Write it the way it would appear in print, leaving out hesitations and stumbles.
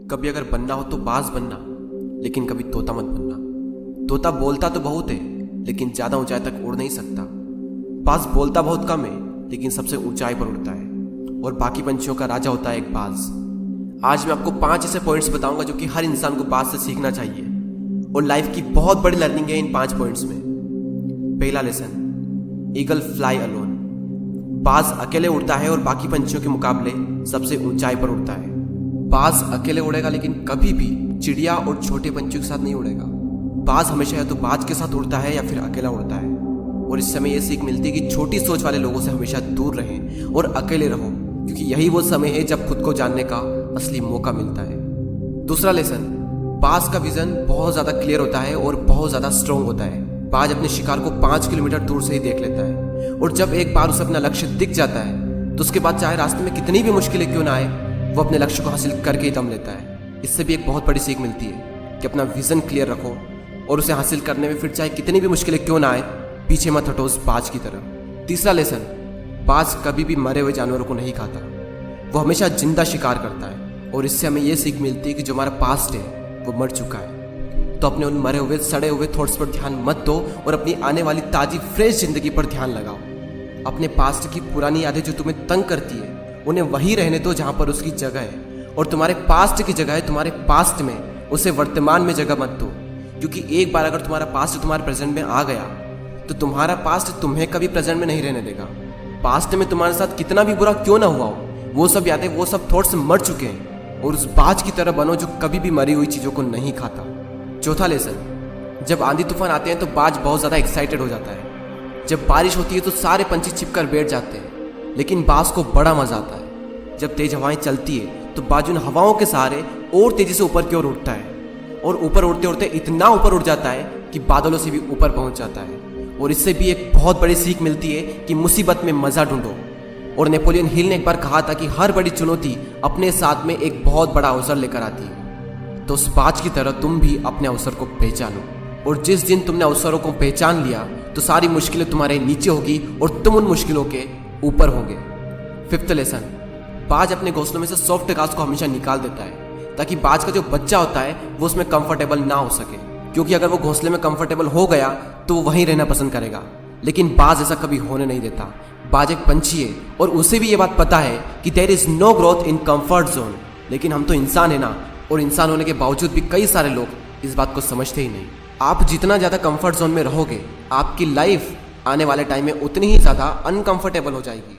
कभी अगर बनना हो तो बाज बनना, लेकिन कभी तोता मत बनना। तोता बोलता तो बहुत है, लेकिन ज्यादा ऊंचाई तक उड़ नहीं सकता। बाज बोलता बहुत कम है, लेकिन सबसे ऊंचाई पर उड़ता है, और बाकी पंछियों का राजा होता है एक बाज। आज मैं आपको 5 ऐसे पॉइंट्स बताऊंगा जो कि हर इंसान को बाज से सीखना चाहिए, और लाइफ की बहुत बड़ी लर्निंग है इन 5 पॉइंट्स में। पहला लेसन, ईगल फ्लाई अलोन। बाज अकेले उड़ता है और बाकी पंछियों के मुकाबले सबसे ऊंचाई पर उड़ता है। बाज अकेले उड़ेगा, लेकिन कभी भी चिड़िया और छोटे पंछियों के साथ नहीं उड़ेगा। बाज हमेशा या तो बाज के साथ उड़ता है या फिर अकेला उड़ता है। और इससे हमें यह सीख मिलती है कि छोटी सोच वाले लोगों से हमेशा दूर रहें और अकेले रहो, क्योंकि यही वो समय है जब खुद को जानने का असली मौका मिलता है। दूसरा लेसन, बाज का विजन बहुत ज्यादा क्लियर होता है और बहुत ज्यादा स्ट्रॉन्ग होता है। बाज अपने शिकार को 5 किलोमीटर दूर से ही देख लेता है, और जब एक बार उसे अपना लक्ष्य दिख जाता है तो उसके बाद चाहे रास्ते में कितनी भी मुश्किलें क्यों ना आए, वो अपने लक्ष्य को हासिल करके ही दम लेता है। इससे भी एक बहुत बड़ी सीख मिलती है कि अपना विजन क्लियर रखो, और उसे हासिल करने में फिर चाहे कितनी भी मुश्किलें क्यों ना आए, पीछे मत हटो उस बाज की तरह। तीसरा लेसन, बाज कभी भी मरे हुए जानवरों को नहीं खाता, वो हमेशा जिंदा शिकार करता है। और इससे हमें यह सीख मिलती है कि जो हमारा पास्ट है वो मर चुका है, तो अपने उन मरे हुए सड़े हुए थॉट्स पर ध्यान मत दो और अपनी आने वाली ताजी फ्रेश जिंदगी पर ध्यान लगाओ। अपने पास्ट की पुरानी यादें जो तुम्हें तंग करती है, उन्हें वहीं रहने दो जहां पर उसकी जगह है, और तुम्हारे पास्ट की जगह है तुम्हारे पास्ट में, उसे वर्तमान में जगह मत दो। क्योंकि एक बार अगर तुम्हारा पास्ट तुम्हारे प्रेजेंट में आ गया, तो तुम्हारा पास्ट तुम्हें कभी प्रेजेंट में नहीं रहने देगा। पास्ट में तुम्हारे साथ कितना भी बुरा क्यों ना हुआ हो, वो सब यादें, वो सब थॉट्स मर चुके हैं, और उस बाज की तरह बनो जो कभी भी मरी हुई चीजों को नहीं खाता। चौथा लेसन, जब आंधी तूफान आते हैं तो बाज बहुत ज्यादा एक्साइटेड हो जाता है। जब बारिश होती है तो सारे पंछी छिपकर बैठ जाते हैं, लेकिन बाज को बड़ा मजा आता है। जब तेज हवाएं चलती है तो बाज उन हवाओं के सहारे और तेजी से ऊपर की ओर उठता है, और ऊपर उड़ते उड़ते इतना ऊपर उड़ जाता है कि बादलों से भी ऊपर पहुंच जाता है। और इससे भी एक बहुत बड़ी सीख मिलती है कि मुसीबत में मजा ढूंढो। और नेपोलियन हिल ने एक बार कहा था कि हर बड़ी चुनौती अपने साथ में एक बहुत बड़ा अवसर लेकर आती है। तो उस बाज की तरह तुम भी अपने अवसर को पहचानो, और जिस दिन तुमने अवसरों को पहचान लिया तो सारी मुश्किलें तुम्हारे नीचे होगी और तुम उन मुश्किलों के ऊपर होगे। फिफ्थ लेसन, बाज अपने घोंसलों में से सॉफ्ट घास को हमेशा निकाल देता है, ताकि बाज का जो बच्चा होता है वो उसमें कंफर्टेबल ना हो सके। क्योंकि अगर वो घोंसले में कंफर्टेबल हो गया तो वो वहीं रहना पसंद करेगा, लेकिन बाज ऐसा कभी होने नहीं देता। बाज एक पंछी है, और उसे भी ये बात पता है कि there is no growth in comfort zone. लेकिन हम तो इंसान है ना, और इंसान होने के बावजूद भी कई सारे लोग इस बात को समझते ही नहीं। आप जितना ज़्यादा कंफर्ट जोन में रहोगे, आपकी लाइफ आने वाले टाइम में उतनी ही ज़्यादा अनकंफर्टेबल हो जाएगी।